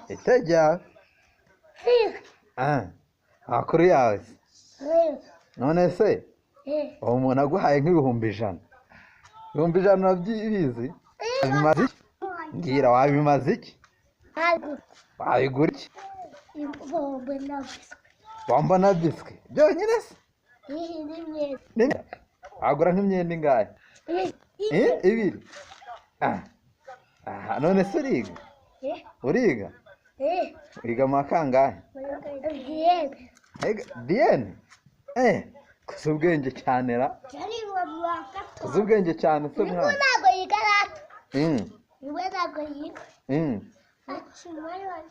itajya amakuru yawe none se uwo muntu aguhaye nk'ibihumbi ijana urabyibizi wabimaze iki mbwira wabimaze iki wabigura iki bombo na biswi byonyine se wagura nk'imyenda ingahe ibiri none se uriga wiga mu kangahe diyene kuzi ubwenge cyane ra kuzi ubwenge cyane se mwana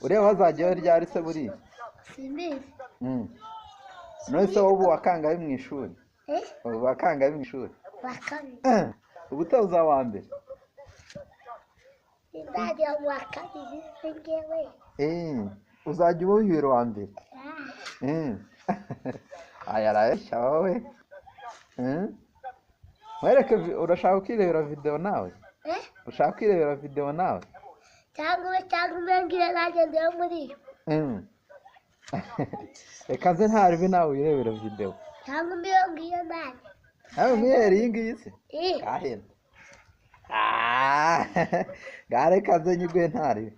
ureba hazajyaho ryari se buriya none se wowe wakangahe mu ishuri wakangahe mu ishuri ubu utawuza wa mbere uzajya uba wihera uwa mbere aya arayashya wowe mwereke urashaka kwirebera videwo nawe ushaka kwirebera videwo nawe cyangwa umengire nanjye ndewe muri yo reka nze ntarebe nawe wirebera videwo cyangwa umiyongiyo nanjye nawe mwihera iyi ngiyi se gahera gare kaze nyiguhe ntarebe